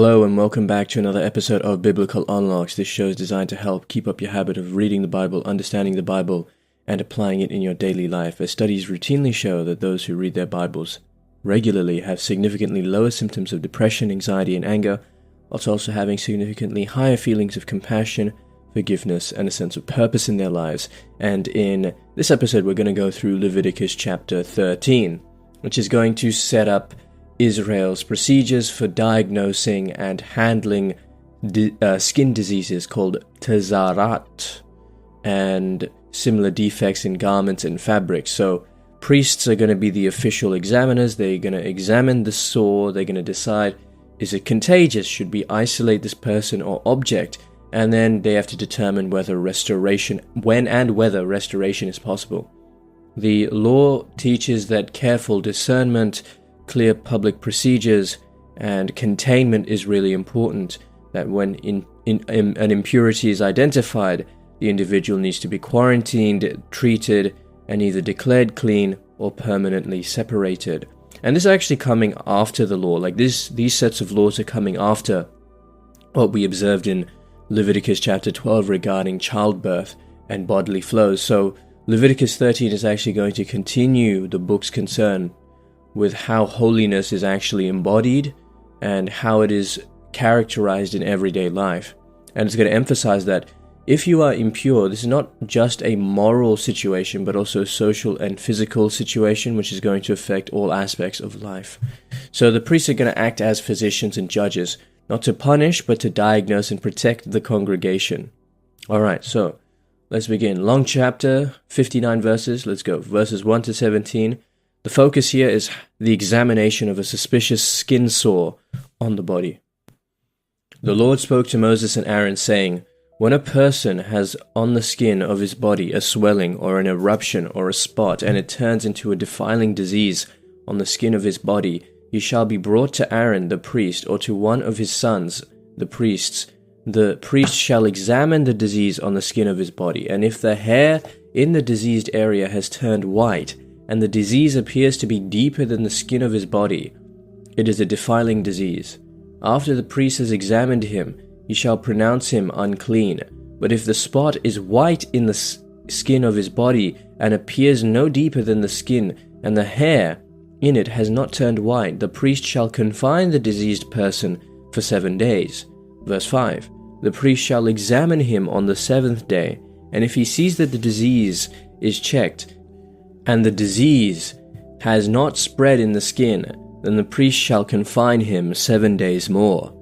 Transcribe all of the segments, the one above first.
Hello and welcome back to another episode of Biblical Unlocks. This show is designed to help keep up your habit of reading the Bible, understanding the Bible, and applying it in your daily life, as studies routinely show that those who read their Bibles regularly have significantly lower symptoms of depression, anxiety, and anger, whilst also having significantly higher feelings of compassion, forgiveness, and a sense of purpose in their lives. And in this episode, we're going to go through Leviticus chapter 13, which is going to set up Israel's procedures for diagnosing and handling skin diseases called tazarat and similar defects in garments and fabrics. So priests are going to be the official examiners. They're going to examine the sore. They're going to decide, is it contagious? Should we isolate this person or object? And then they have to determine whether restoration, when and whether restoration is possible. The law teaches that careful discernment, clear public procedures, and containment is really important, that when an impurity is identified, the individual needs to be quarantined, treated, and either declared clean or permanently separated. And this is actually coming after the law. These sets of laws are coming after what we observed in Leviticus chapter 12 regarding childbirth and bodily flows. So Leviticus 13 is actually going to continue the book's concern with how holiness is actually embodied and how it is characterized in everyday life. And it's going to emphasize that if you are impure, this is not just a moral situation, but also a social and physical situation, which is going to affect all aspects of life. So the priests are going to act as physicians and judges, not to punish, but to diagnose and protect the congregation. Alright, so let's begin. Long chapter, 59 verses. Let's go. Verses 1 to 17. The focus here is the examination of a suspicious skin sore on the body. The Lord spoke to Moses and Aaron, saying, "When a person has on the skin of his body a swelling or an eruption or a spot, and it turns into a defiling disease on the skin of his body, he shall be brought to Aaron the priest, or to one of his sons, the priests. The priest shall examine the disease on the skin of his body, and if the hair in the diseased area has turned white, and the disease appears to be deeper than the skin of his body, it is a defiling disease. After the priest has examined him, he shall pronounce him unclean. But if the spot is white in the skin of his body, and appears no deeper than the skin, and the hair in it has not turned white, the priest shall confine the diseased person for 7 days." Verse 5. The priest shall examine him on the 7th day, and if he sees that the disease is checked, and the disease has not spread in the skin, then the priest shall confine him 7 days more.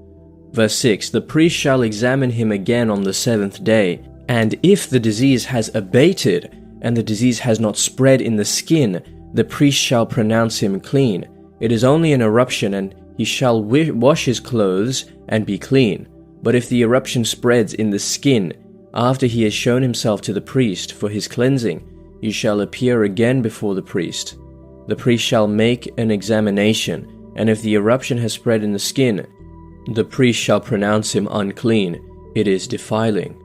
Verse 6. The priest shall examine him again on the 7th day, and if the disease has abated, and the disease has not spread in the skin, the priest shall pronounce him clean. It is only an eruption, and he shall wash his clothes and be clean. But if the eruption spreads in the skin, after he has shown himself to the priest for his cleansing, he shall appear again before the priest. The priest shall make an examination, and if the eruption has spread in the skin, the priest shall pronounce him unclean. It is defiling.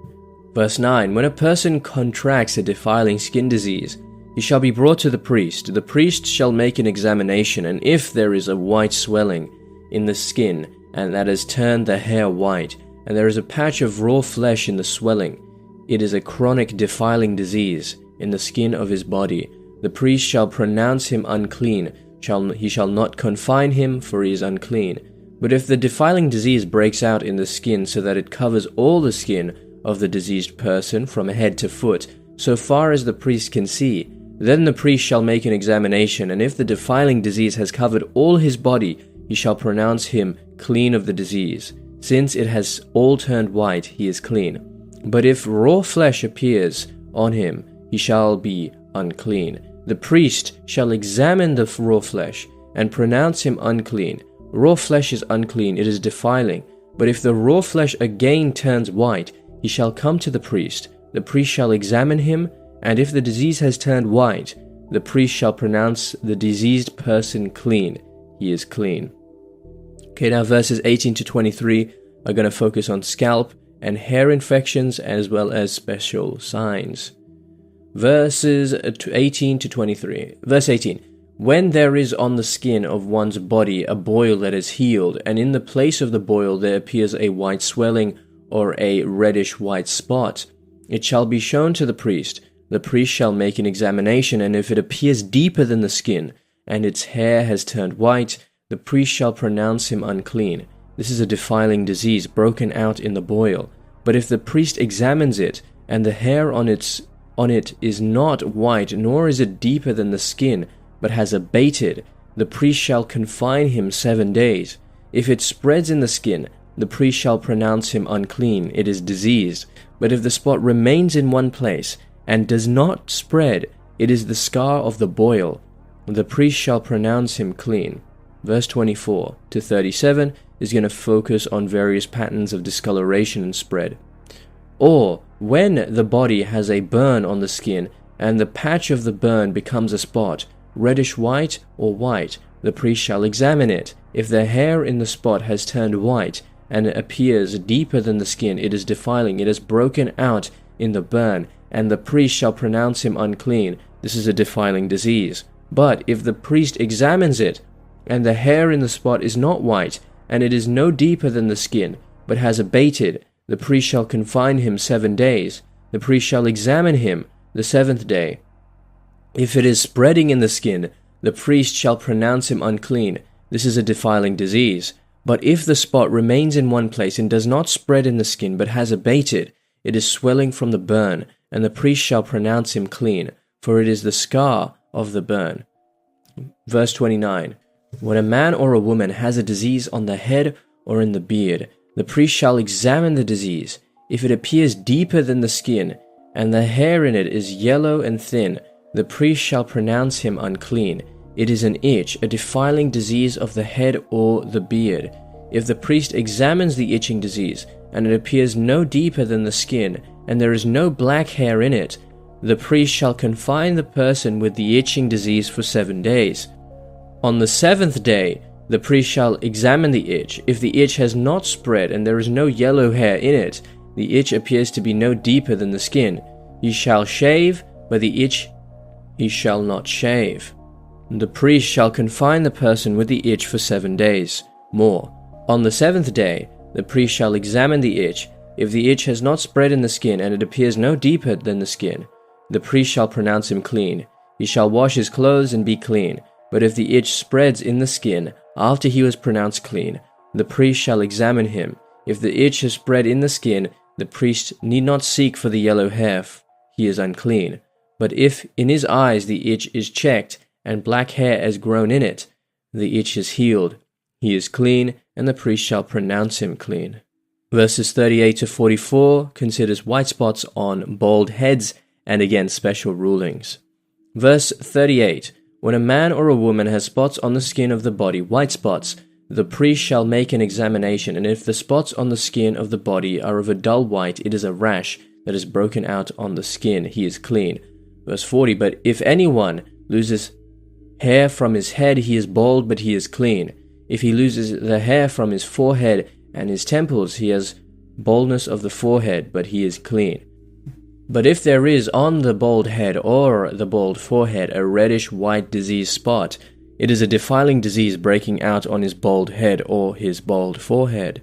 Verse 9. When a person contracts a defiling skin disease, he shall be brought to the priest. The priest shall make an examination, and if there is a white swelling in the skin, and that has turned the hair white, and there is a patch of raw flesh in the swelling, it is a chronic defiling disease in the skin of his body. The priest shall pronounce him unclean. He shall not confine him, for he is unclean. But if the defiling disease breaks out in the skin so that it covers all the skin of the diseased person from head to foot, so far as the priest can see, then the priest shall make an examination, and if the defiling disease has covered all his body, he shall pronounce him clean of the disease. Since it has all turned white, he is clean. But if raw flesh appears on him, he shall be unclean. The priest shall examine the raw flesh and pronounce him unclean. Raw flesh is unclean, it is defiling. But if the raw flesh again turns white, he shall come to the priest. The priest shall examine him, and if the disease has turned white, the priest shall pronounce the diseased person clean. He is clean. Okay, now verses 18 to 23 are going to focus on scalp and hair infections as well as special signs. Verses 18 to 23. Verse 18. When there is on the skin of one's body a boil that is healed, and in the place of the boil there appears a white swelling or a reddish-white spot, it shall be shown to the priest. The priest shall make an examination, and if it appears deeper than the skin, and its hair has turned white, the priest shall pronounce him unclean. This is a defiling disease broken out in the boil. But if the priest examines it, and the hair on it is not white, nor is it deeper than the skin, but has abated, the priest shall confine him 7 days. If it spreads in the skin, the priest shall pronounce him unclean, it is diseased. But if the spot remains in one place, and does not spread, it is the scar of the boil. The priest shall pronounce him clean. Verse 24 to 37 is going to focus on various patterns of discoloration and spread. Or, when the body has a burn on the skin, and the patch of the burn becomes a spot, reddish white or white, the priest shall examine it. If the hair in the spot has turned white, and appears deeper than the skin, it is defiling, it has broken out in the burn, and the priest shall pronounce him unclean. This is a defiling disease. But if the priest examines it, and the hair in the spot is not white, and it is no deeper than the skin, but has abated, the priest shall confine him 7 days. The priest shall examine him the 7th day. If it is spreading in the skin, the priest shall pronounce him unclean. This is a defiling disease. But if the spot remains in one place and does not spread in the skin, but has abated, it is swelling from the burn, and the priest shall pronounce him clean, for it is the scar of the burn. Verse 29. When a man or a woman has a disease on the head or in the beard, the priest shall examine the disease. If it appears deeper than the skin, and the hair in it is yellow and thin, the priest shall pronounce him unclean. It is an itch, a defiling disease of the head or the beard. If the priest examines the itching disease, and it appears no deeper than the skin, and there is no black hair in it, the priest shall confine the person with the itching disease for 7 days. On the 7th day, the priest shall examine the itch. If the itch has not spread, and there is no yellow hair in it, the itch appears to be no deeper than the skin, he shall shave, but the itch he shall not shave. The priest shall confine the person with the itch for 7 days. More. On the 7th day, the priest shall examine the itch. If the itch has not spread in the skin, and it appears no deeper than the skin, the priest shall pronounce him clean. He shall wash his clothes and be clean. But if the itch spreads in the skin, after he was pronounced clean, the priest shall examine him. If the itch has spread in the skin, the priest need not seek for the yellow hair, he is unclean. But if in his eyes the itch is checked, and black hair has grown in it, the itch is healed. He is clean, and the priest shall pronounce him clean. Verses 38 to 44 considers white spots on bald heads, and again special rulings. Verse 38. When a man or a woman has spots on the skin of the body, white spots, the priest shall make an examination, and if the spots on the skin of the body are of a dull white, it is a rash that is broken out on the skin, he is clean. Verse 40. But if anyone loses hair from his head, he is bald, but he is clean. If he loses the hair from his forehead and his temples, he has baldness of the forehead, but he is clean. But if there is on the bald head or the bald forehead a reddish-white disease spot, it is a defiling disease breaking out on his bald head or his bald forehead.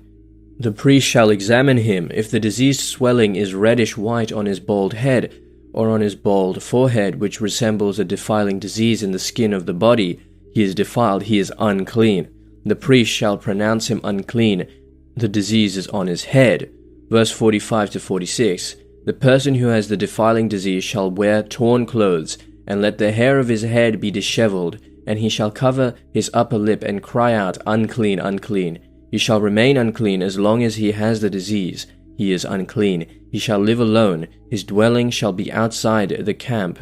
The priest shall examine him. If the diseased swelling is reddish-white on his bald head or on his bald forehead, which resembles a defiling disease in the skin of the body, he is defiled, he is unclean. The priest shall pronounce him unclean. The disease is on his head. Verse 45 to 46. The person who has the defiling disease shall wear torn clothes, and let the hair of his head be disheveled, and he shall cover his upper lip and cry out, unclean, unclean. He shall remain unclean as long as he has the disease. He is unclean. He shall live alone. His dwelling shall be outside the camp.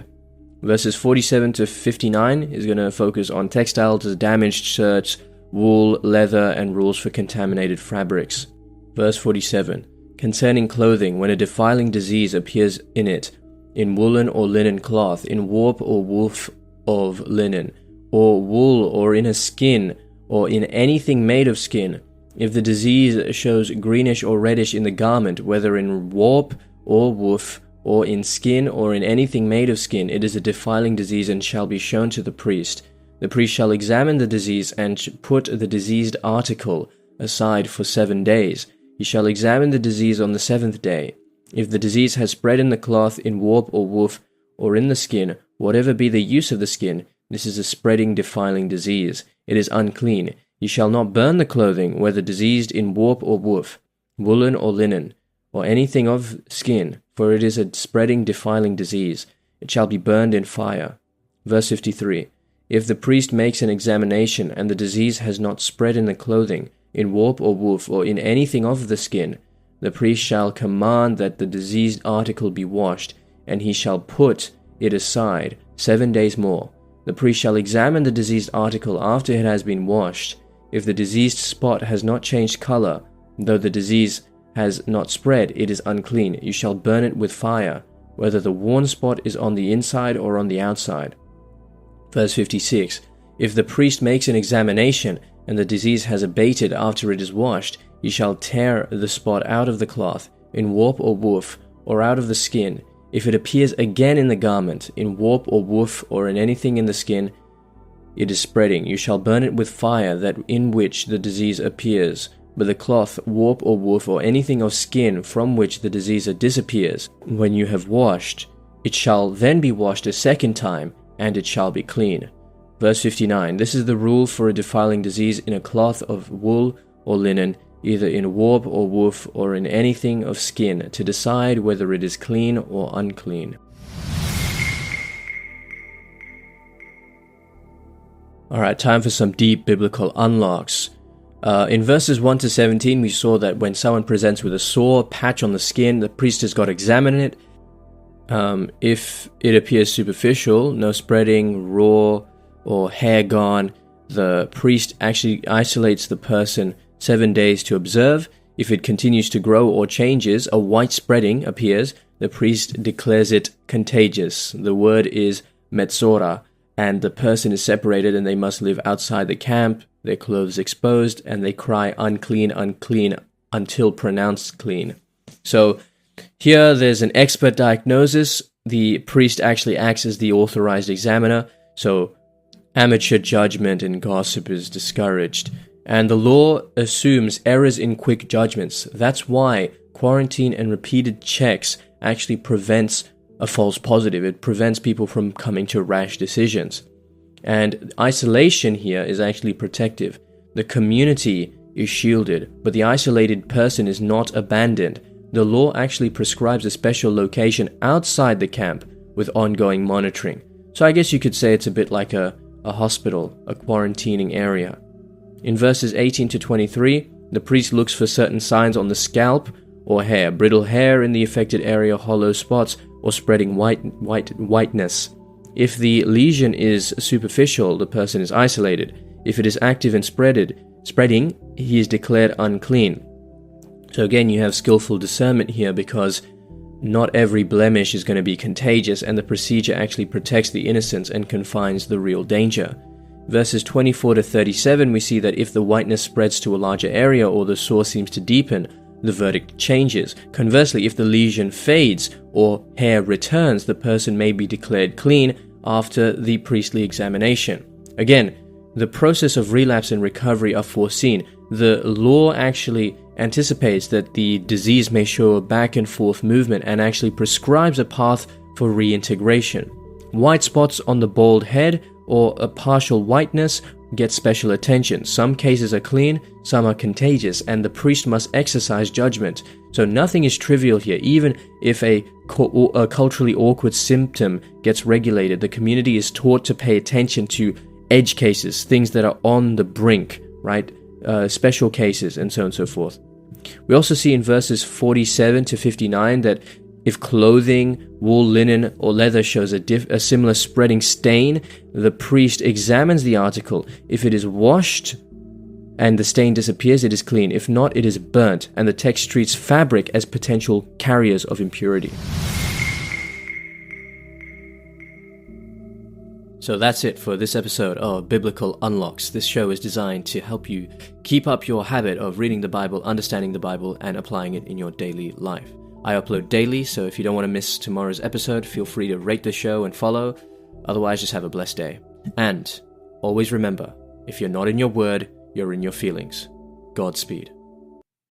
Verses 47 to 59 is going to focus on textiles, damaged shirts, wool, leather, and rules for contaminated fabrics. Verse 47. Concerning clothing, when a defiling disease appears in it, in woolen or linen cloth, in warp or woof of linen, or wool, or in a skin, or in anything made of skin, if the disease shows greenish or reddish in the garment, whether in warp or woof, or in skin, or in anything made of skin, it is a defiling disease and shall be shown to the priest. The priest shall examine the disease and put the diseased article aside for 7 days. He shall examine the disease on the 7th day. If the disease has spread in the cloth, in warp or woof, or in the skin, whatever be the use of the skin, this is a spreading, defiling disease. It is unclean. You shall not burn the clothing, whether diseased in warp or woof, woolen or linen, or anything of skin, for it is a spreading, defiling disease. It shall be burned in fire. Verse 53. If the priest makes an examination, and the disease has not spread in the clothing, in warp or woof, or in anything of the skin, the priest shall command that the diseased article be washed, and he shall put it aside 7 days more. The priest shall examine the diseased article after it has been washed. If the diseased spot has not changed color, though the disease has not spread, it is unclean. You shall burn it with fire, whether the worn spot is on the inside or on the outside. Verse 56. If the priest makes an examination, and the disease has abated after it is washed, you shall tear the spot out of the cloth, in warp or woof, or out of the skin. If it appears again in the garment, in warp or woof, or in anything in the skin, it is spreading. You shall burn it with fire, that in which the disease appears. But the cloth, warp or woof, or anything of skin from which the disease disappears, when you have washed, it shall then be washed a second time, and it shall be clean. Verse 59. This is the rule for a defiling disease in a cloth of wool or linen, either in warp or woof, or in anything of skin, to decide whether it is clean or unclean. Alright, time for some deep biblical unlocks. In verses 1 to 17, we saw that when someone presents with a sore patch on the skin, the priest has got to examine it. If it appears superficial, no spreading, raw, or hair gone, the priest actually isolates the person 7 days to observe. If it continues to grow or changes, a white spreading appears, the priest declares it contagious. The word is metzora, and the person is separated and they must live outside the camp, their clothes exposed, and they cry unclean, unclean, until pronounced clean. So here there's an expert diagnosis. The priest actually acts as the authorized examiner, so amateur judgment and gossip is discouraged. And the law assumes errors in quick judgments. That's why quarantine and repeated checks actually prevents a false positive. It prevents people from coming to rash decisions. And isolation here is actually protective. The community is shielded, but the isolated person is not abandoned. The law actually prescribes a special location outside the camp with ongoing monitoring. So I guess you could say it's a bit like a hospital, a quarantining area. In verses 18 to 23, the priest looks for certain signs on the scalp or hair, brittle hair in the affected area, hollow spots, or spreading whiteness. If the lesion is superficial, the person is isolated. If it is active and spreading, he is declared unclean. So again, you have skillful discernment here, because not every blemish is going to be contagious, and the procedure actually protects the innocents and confines the real danger. Verses 24 to 37, we see that if the whiteness spreads to a larger area or the sore seems to deepen, the verdict changes. Conversely, if the lesion fades or hair returns, the person may be declared clean after the priestly examination. Again, the process of relapse and recovery are foreseen. The law actually anticipates that the disease may show a back and forth movement and actually prescribes a path for reintegration. White spots on the bald head or a partial whiteness get special attention. Some cases are clean, some are contagious, and the priest must exercise judgment. So nothing is trivial here. Even if a culturally awkward symptom gets regulated, the community is taught to pay attention to edge cases, things that are on the brink, right? Special cases, and so on and so forth. We also see in verses 47 to 59 that if clothing, wool, linen, or leather shows a similar spreading stain, the priest examines the article. If it is washed and the stain disappears, it is clean. If not, it is burnt, and the text treats fabric as potential carriers of impurity. So that's it for this episode of Biblical Unlocks. This show is designed to help you keep up your habit of reading the Bible, understanding the Bible, and applying it in your daily life. I upload daily, so if you don't want to miss tomorrow's episode, feel free to rate the show and follow. Otherwise, just have a blessed day. And Always remember, if you're not in your word, you're in your feelings. Godspeed.